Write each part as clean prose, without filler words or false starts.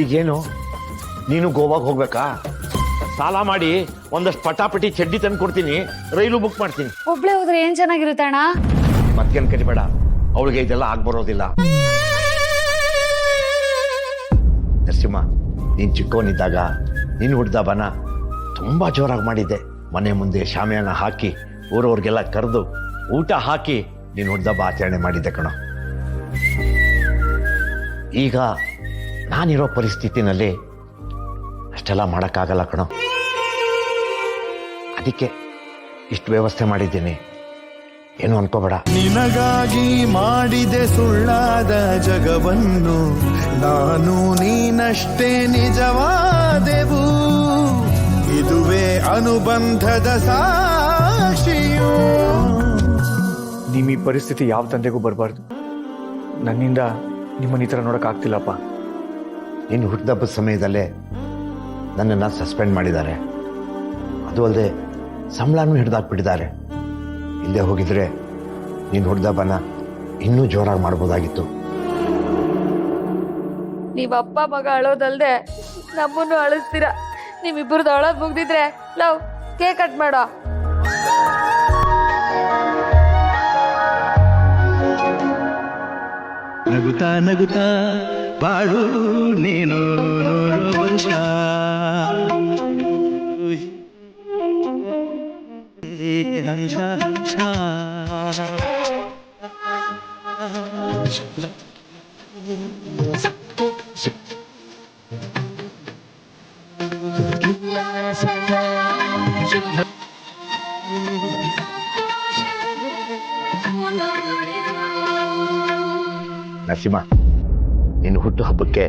ಈಗೇನು ನೀನು ಗೋವಾಗೆ ಹೋಗ್ಬೇಕಾ? ಸಾಲ ಮಾಡಿ ಒಂದಷ್ಟು ಪಟಾಪಟಿ ಚಡ್ಡಿ ತಂದು ಕೊಡ್ತೀನಿ, ರೈಲು ಬುಕ್ ಮಾಡ್ತೀನಿ. ಒಬ್ಳೆ ಹೋದ್ರೆ ಏನ್ ಚೆನ್ನಾಗಿರುತ್ತೆ ಅಣ್ಣ. ಮತ್ತೇನ್ ಕರಿಬೇಡ, ಅವಳಿಗೆ ಇದೆಲ್ಲ ಆಗ್ಬರೋದಿಲ್ಲ. ನರಸಿಂಹ, ನೀನ್ ಚಿಕ್ಕವನಿದ್ದಾಗ ನೀನು ಹುಡ್ದ ಬನ ತುಂಬಾ ಜೋರಾಗಿ ಮಾಡಿದ್ದೆ. ಮನೆ ಮುಂದೆ ಶಾಮಿಯಾನ ಹಾಕಿ ಊರವ್ರಿಗೆಲ್ಲ ಕರೆದು ಊಟ ಹಾಕಿ ನೀನು ಹುಡ್ದಬ್ಬ ಆಚರಣೆ ಮಾಡಿದ್ದೆ ಕಣೋ. ಈಗ ನಾನಿರೋ ಪರಿಸ್ಥಿತಿನಲ್ಲಿ ಅಷ್ಟೆಲ್ಲ ಮಾಡೋಕ್ಕಾಗಲ್ಲ ಕಣೋ. ಅದಕ್ಕೆ ಇಷ್ಟು ವ್ಯವಸ್ಥೆ ಮಾಡಿದ್ದೀನಿ, ಏನು ಅನ್ಕೋಬೇಡ. ನಿನಗಾಗಿ ಮಾಡಿದೆ ಸುಳ್ಳಾದ ಜಗವನ್ನು, ನಾನು ನೀನಷ್ಟೇ ನಿಜವಾದೆವು, ಇದುವೇ ಅನುಬಂಧದ ಸಾಕ್ಷಿಯು. ನಿಮ್ಮ ಈ ಪರಿಸ್ಥಿತಿ ಯಾವ ತಂದೆಗೂ ಬರಬಾರ್ದು. ನನ್ನಿಂದ ನಿಮ್ಮನ್ನ ಈ ಥರ ನೋಡೋಕ್ಕಾಗ್ತಿಲ್ಲಪ್ಪ. ಇನ್ನು ಹುಟ್ಟಿದಬ್ಬದ ಸಮಯದಲ್ಲೇ ನನ್ನನ್ನು ಸಸ್ಪೆಂಡ್ ಮಾಡಿದ್ದಾರೆ. ಅದು ಅಲ್ಲದೆ ಸಂಬಳನೂ ಹಿಡ್ದಾಕ್ಬಿಟ್ಟಿದ್ದಾರೆ. ಇಲ್ಲೇ ಹೋಗಿದ್ರೆ ನೀನು ಹುಟ್ಟಿದಬ್ಬನ ಇನ್ನೂ ಜೋರಾಗಿ ಮಾಡ್ಬೋದಾಗಿತ್ತು. ನೀವ್ ಅಪ್ಪ ಮಗ ಅಳೋದಲ್ದೆ ನಮ್ಮನ್ನು ಅಳಿಸ್ತೀರ. ನಿಮ್ಮಿಬ್ಬರದ್ದು ಅಳೋದ್ ಮುಗ್ದಿದ್ರೆ ಲವ್ ಕೇಕ್ ಕಟ್ ಮಾಡೋ. ನಗುತ್ತಾ ನಗುತ್ತಾ ಬಾಳು ನೀನು ನೂರು ವರ್ಷ. ನರಸಿಂಹ, ನಿನ್ನ ಹುಟ್ಟು ಹಬ್ಬಕ್ಕೆ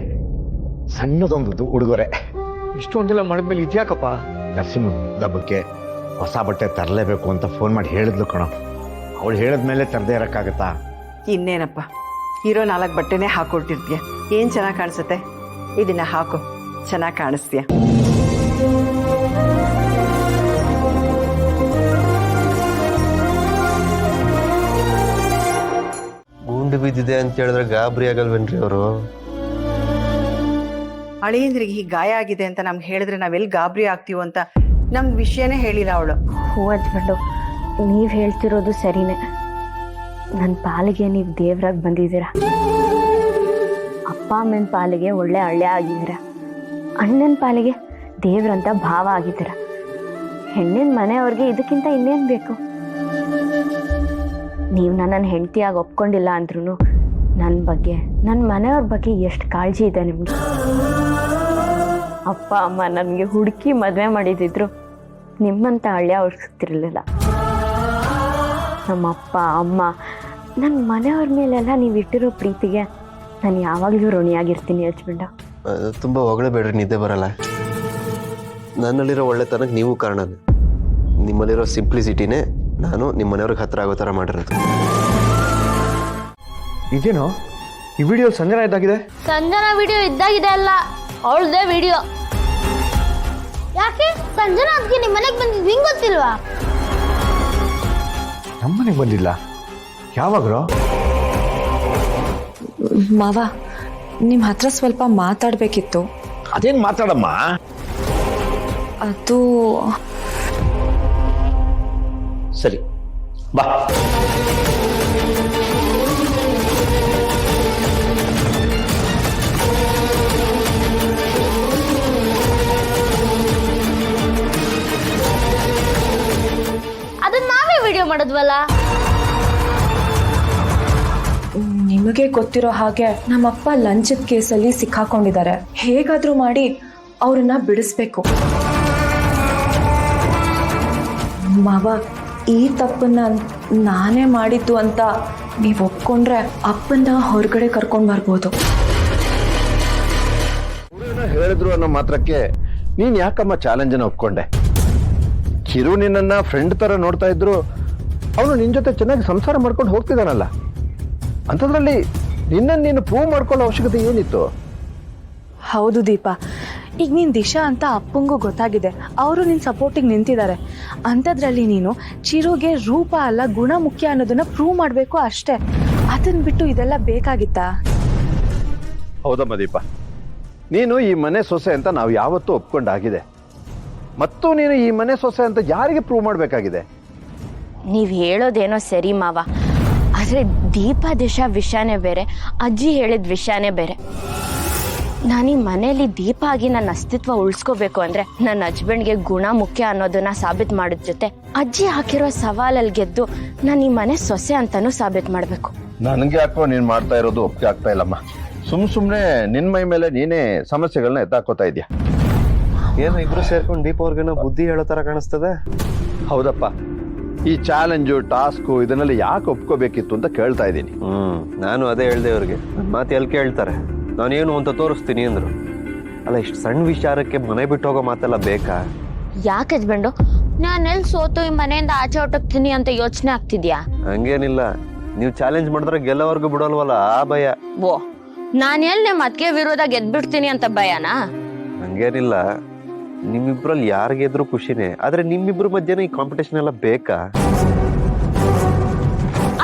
ಸಣ್ಣದೊಂದು ಉಡುಗೊರೆ. ಇಷ್ಟೊಂದೆಲ್ಲ ಮಾಡಿದ್ಮೇಲೆ ಇದ್ಯಾಕಪ್ಪ? ನರಸಿಂಹ ಹಬ್ಬಕ್ಕೆ ಹೊಸ ಬಟ್ಟೆ ತರಲೇಬೇಕು ಅಂತ ಫೋನ್ ಮಾಡಿ ಹೇಳಿದ್ಲು ಕಣೋ. ಅವಳು ಹೇಳಿದ್ಮೇಲೆ ತರದೇ ಇರೋಕ್ಕಾಗತ್ತಾ? ಇನ್ನೇನಪ್ಪ, ಇರೋ 4 ಬಟ್ಟೆನೇ ಹಾಕೊಟ್ಟಿರ್ತೀಯ. ಏನು ಚೆನ್ನಾಗಿ ಕಾಣಿಸುತ್ತೆ, ಇದನ್ನ ಹಾಕು, ಚೆನ್ನಾಗಿ ಕಾಣಿಸ್ತೀಯ. ಗುಂಡು ಬಿದ್ದಿದೆ ಅಂತ ಹೇಳಿದ್ರೆ ಗಾಬರಿ ಆಗಲ್ವೇನ್ರಿ ಅವರು? ಅಳಿಯಂದ್ರಿಗೆ ಹೀಗೆ ಗಾಯ ಆಗಿದೆ ಅಂತ ನಮ್ಗೆ ಹೇಳಿದ್ರೆ ನಾವೆಲ್ಲಿ ಗಾಬರಿ ಆಗ್ತೀವೋ ಅಂತ ನಮ್ಗೆ ವಿಷಯನೇ ಹೇಳಿಲ್ಲ ಅವಳು. ಹೂ ಹಚ್ಬಿಟ್ಟು ನೀವು ಹೇಳ್ತಿರೋದು ಸರಿನೇ. ನನ್ನ ಪಾಲಿಗೆ ನೀವು ದೇವ್ರಾಗಿ ಬಂದಿದ್ದೀರ. ಅಪ್ಪ ಅಮ್ಮನ ಪಾಲಿಗೆ ಒಳ್ಳೆ ಹಳ್ಳೆ ಆಗಿದ್ದೀರ. ಅಣ್ಣನ ಪಾಲಿಗೆ ದೇವ್ರಂತ ಭಾವ ಆಗಿದ್ದೀರ. ಹೆಣ್ಣಿನ ಮನೆಯವ್ರಿಗೆ ಇದಕ್ಕಿಂತ ಇನ್ನೇನು ಬೇಕು? ನೀವು ನನ್ನನ್ನು ಹೆಂಡತಿಯಾಗಿ ಒಪ್ಕೊಂಡಿಲ್ಲ ಅಂದ್ರೂ ನನ್ನ ಬಗ್ಗೆ, ನನ್ನ ಮನೆಯವ್ರ ಬಗ್ಗೆ ಎಷ್ಟು ಕಾಳಜಿ ಇದೆ ನಿಮಗೆ. ಅಪ್ಪ ಅಮ್ಮ ನನಗೆ ಹುಡುಕಿ ಮದುವೆ ಮಾಡಿದಿದ್ರು ನಿಮ್ಮಂಥ ಹಳ್ಳಿ ಅವ್ರು ಸಿಗ್ತಿರ್ಲಿಲ್ಲ. ನಮ್ಮ ಅಪ್ಪ ಅಮ್ಮ ನನ್ನ ಮನೆಯವ್ರ ಮೇಲೆಲ್ಲ ನೀವು ಇಟ್ಟಿರೋ ಪ್ರೀತಿಗೆ ನಾನು ಯಾವಾಗಲೂ ಋಣಿಯಾಗಿರ್ತೀನಿ ಹಚ್ಬಿಂಡ. ತುಂಬ ಹೊಗಳಬೇಡ್ರಿ, ನಿದ್ದೆ ಬರಲ್ಲ. ನನ್ನಲ್ಲಿರೋ ಒಳ್ಳೆತನಕ್ಕೆ ನೀವು ಕಾರಣನೇ. ನಿಮ್ಮಲ್ಲಿರೋ ಸಿಂಪ್ಲಿಸಿಟಿನೇ ನಾನು ನಿಮ್ಮ ಮನೆಯವ್ರಿಗೆ ಹತ್ರ ಆಗೋ ಥರ ಮಾಡಿರೋದು. ಇದೇನೋ ಈ ವಿಡಿಯೋ ಸಂಜನಾ ಇದ್ದಾಗಿದೆ? ಸಂಜನಾ ವಿಡಿಯೋ ಇದ್ದಾಗಿದೆ ಅಲ್ಲ, ಅವಳದೇ ವಿಡಿಯೋ. ಯಾಕೆ ಸಂಜನಾ ಅದಕ್ಕೆ ನಿಮ್ಮ ಮನೆಗೆ ಬಂದಿದ್ದು ಹಿಂಗೆ ಗೊತ್ತಿಲ್ವಾ? ನಮ್ಮನೆಗೆ ಬಂದಿಲ್ಲ. ಯಾವಾಗ್ರೋ? ಮಾವ, ನಿಮ್ಮ ಹತ್ರ ಸ್ವಲ್ಪ ಮಾತಾಡಬೇಕಿತ್ತು. ಅದೇನು ಮಾತಾಡಮ್ಮ? ಅದು ಸರಿ, ಬಾ. ಅದನ್ನ ನಾವೇ ವಿಡಿಯೋ ಮಾಡಿದ್ವಲ್ಲ. ನಿಮಗೆ ಗೊತ್ತಿರೋ ಹಾಗೆ ನಮ್ಮಪ್ಪ ಲಂಚದ ಕೇಸಲ್ಲಿ ಸಿಕ್ಕಾಕೊಂಡಿದ್ದಾರೆ. ಹೇಗಾದ್ರೂ ಮಾಡಿ ಅವ್ರನ್ನ ಬಿಡಿಸ್ಬೇಕು. ಮಾವ, ಈ ತಪ್ಪನ್ನ ನಾನೇ ಮಾಡಿದ್ದು ಅಂತ ನೀವು ಒಪ್ಕೊಂಡ್ರೆ ಅಪ್ಪನ್ನ ಹೊರಗಡೆ ಕರ್ಕೊಂಡು ಬರ್ಬೋದು. ಹೇಳಿದ್ರು ಅನ್ನೋ ಮಾತ್ರಕ್ಕೆ ನೀನ್ ಯಾಕಮ್ಮ ಚಾಲೆಂಜನ್ನು ಒಪ್ಕೊಂಡೆ? ಕಿರು ನಿನ್ನ ಫ್ರೆಂಡ್ ತರ ನೋಡ್ತಾ ಇದ್ರು, ಅವನು ನಿನ್ ಜೊತೆ ಚೆನ್ನಾಗಿ ಸಂಸಾರ ಮಾಡ್ಕೊಂಡು ಹೋಗ್ತಿದ್ದಾನಲ್ಲ. ಅಂಥದ್ರಲ್ಲಿ ನಿನ್ನನ್ನು ನೀನು ಪ್ರೂವ್ ಮಾಡ್ಕೊಳ್ಳೋ ಅವಶ್ಯಕತೆ ಏನಿತ್ತು? ಹೌದು ದೀಪ, ಈಗ ನೀನು ದಿಶಾ ಅಂತ ಅಪ್ಪಂಗೂ ಗೊತ್ತಾಗಿದೆ. ಅವರು ನಿನ್ನ ಸಪೋರ್ಟಿಗೆ ನಿಂತಿದ್ದಾರೆ. ಅಂಥದ್ರಲ್ಲಿ ನೀನು ಚಿರುಗೆ ರೂಪ ಅಲ್ಲ ಗುಣ ಮುಖ್ಯ ಅನ್ನೋದನ್ನ ಪ್ರೂವ್ ಮಾಡಬೇಕು ಅಷ್ಟೇ. ಅದನ್ನ ಬಿಟ್ಟು ಇದೆಲ್ಲ ಬೇಕಾಗಿತ್ತಾ? ಹೌದಮ್ಮ ದೀಪ, ನೀನು ಈ ಮನೆ ಸೊಸೆ ಅಂತ ನಾವು ಯಾವತ್ತೂ ಒಪ್ಕೊಂಡಾಗಿದೆ. ಮತ್ತು ನೀನು ಈ ಮನೆ ಸೊಸೆ ಅಂತ ಯಾರಿಗೆ ಪ್ರೂವ್ ಮಾಡಬೇಕಾಗಿದೆ? ನೀವು ಹೇಳೋದೇನೋ ಸರಿ ಮಾವ, ಆದರೆ ದೀಪ ವಿಷಯನೇ ಬೇರೆ, ಅಜ್ಜಿ ಹೇಳಿದ ವಿಷಯನೇ ಬೇರೆ. ನಾನು ಈ ಮನೆಯಲ್ಲಿ ದೀಪ ಆಗಿ ನನ್ನ ಅಸ್ತಿತ್ವ ಉಳಿಸ್ಕೋಬೇಕು ಅಂದರೆ ನನ್ನ ಹಸ್ಬೆಂಡ್ಗೆ ಗುಣ ಮುಖ್ಯ ಅನ್ನೋದನ್ನ ಸಾಬೀತು ಮಾಡೋದ್ ಜೊತೆ ಅಜ್ಜಿ ಹಾಕಿರೋ ಸವಾಲಲ್ಲಿ ಗೆದ್ದು ನಾನು ಈ ಮನೆ ಸೊಸೆ ಅಂತಾನೂ ಸಾಬೀತು ಮಾಡಬೇಕು. ನನಗೆ ಯಾಕೋ ನೀನು ಮಾಡ್ತಾ ಇರೋದು ಒಪ್ಪಿಗೆ ಆಗ್ತಾ ಇಲ್ಲಮ್ಮ. ಸುಮ್ಮನೆ ನಿನ್ನ ಮೈ ಮೇಲೆ ನೀನೇ ಸಮಸ್ಯೆಗಳನ್ನ ಎತ್ತಾಕೋತಾ ಇದೆಯಾ. ಏನು ಇಬ್ರು ಸೇರ್ಕೊಂಡು ದೀಪ ಅವ್ರಿಗೇನೋ ಬುದ್ಧಿ ಹೇಳೋ ಥರ ಕಾಣಿಸ್ತದೆ. ಹೌದಪ್ಪ, ಈ ಚಾಲೆಂಜು ಟಾಸ್ಕು ಇದನ್ನೆಲ್ಲ ಯಾಕೆ ಒಪ್ಕೋಬೇಕಿತ್ತು ಅಂತ ಕೇಳ್ತಾ ಇದ್ದೀನಿ. ನಾನು ಅದೇ ಹೇಳ್ದೆ ಅವ್ರಿಗೆ, ನನ್ನ ಮಾತು ಎಲ್ಲಿ ಕೇಳ್ತಾರೆ, ನಾನೇನು ಅಂತ ತೋರಿಸ್ತೀನಿ ಅಂದ್ರು. ಅಲ್ಲ, ಇಷ್ಟು ಸಣ್ಣ ವಿಚಾರಕ್ಕೆ ಮನೆ ಬಿಟ್ಟು ಹೋಗೋ ಮಾತೆಲ್ಲ ಬೇಕಾ? ಯಾಕೆ ಹಸ್ಬೆಂಡು, ನಾನೆಲ್ಲಿ ಸೋತು ಈ ಮನೆಯಿಂದ ಆಚೆ ಹೊಟ್ಟೋಗ್ತೀನಿ ಅಂತ ಯೋಚನೆ ಆಗ್ತಿದ್ಯಾ? ಹಂಗೇನಿಲ್ಲ, ನೀವು ಚಾಲೆಂಜ್ ಮಾಡಿದ್ರೆ ಗೆಲ್ಲೋವರೆಗೂ ಬಿಡೋಲ್ವಲ್ಲ, ಆ ಭಯ. ಓ, ನಾನು ಎಲ್ಲಿ ನಿಮ್ಮ ಅತ್ತಿಗೆ ವಿರೋಧ ಗೆದ್ಬಿಡ್ತೀನಿ ಅಂತ ಭಯನಾ? ಹಂಗೇನಿಲ್ಲ, ನಿಮ್ಮಿಬ್ರಲ್ಲಿ ಯಾರು ಗೆದ್ರು ಖುಷಿನೇ. ಆದ್ರೆ ನಿಮ್ಮಿಬ್ರ ಮಧ್ಯೆ ಈ ಕಾಂಪಿಟೇಷನ್ ಎಲ್ಲ ಬೇಕಾ?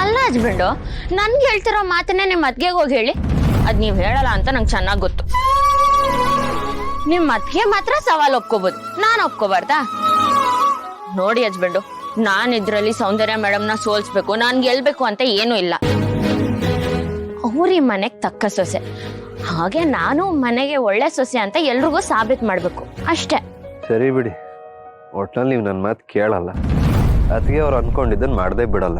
ಅಲ್ಲ ಹಸ್ಬೆಂಡು, ನನ್ಗೆ ಹೇಳ್ತಿರೋ ಮಾತನ್ನೇ ನಿಮ್ಮ ಅತ್ತಿಗೆಗೆ ಹೋಗಿ ಹೇಳಿ. ಅದ್ ನೀವ್ ಹೇಳಲ್ಲ ಅಂತ ನಂಗೆ ಚೆನ್ನಾಗಿ ಗೊತ್ತು. ನಿಮ್ ಅತ್ತಿಗೆ ಮಾತ್ರ ಸವಾಲ್ ಒಪ್ಕೋಬಹುದು, ನಾನು ಒಪ್ಕೋಬಾರ್ದಾ? ನೋಡಿ ಹಸ್ಬೆಂಡು, ನಾನ್ ಇದ್ರಲ್ಲಿ ಸೌಂದರ್ಯ ಮೇಡಮ್ನ ಸೋಲ್ಸ್ಬೇಕು, ನಾನ್ ಗೆಲ್ಬೇಕು ಅಂತ ಏನೂ ಇಲ್ಲ. ಅವ್ರ ಈ ಮನೆಗ್ ತಕ್ಕ ಸೊಸೆ, ಹಾಗೆ ನಾನು ಮನೆಗೆ ಒಳ್ಳೆ ಸೊಸೆ ಅಂತ ಎಲ್ರಿಗೂ ಸಾಬೀತು ಮಾಡ್ಬೇಕು ಅಷ್ಟೇ. ಸರಿ ಬಿಡಿ, ಒಟ್ನಲ್ಲಿ ನೀವು ನನ್ನ ಮಾತು ಕೇಳಲ್ಲ, ಅದಕ್ಕೆ ಅವ್ರು ಅನ್ಕೊಂಡಿದ್ದನ್ನು ಮಾಡದೇ ಬಿಡಲ್ಲ.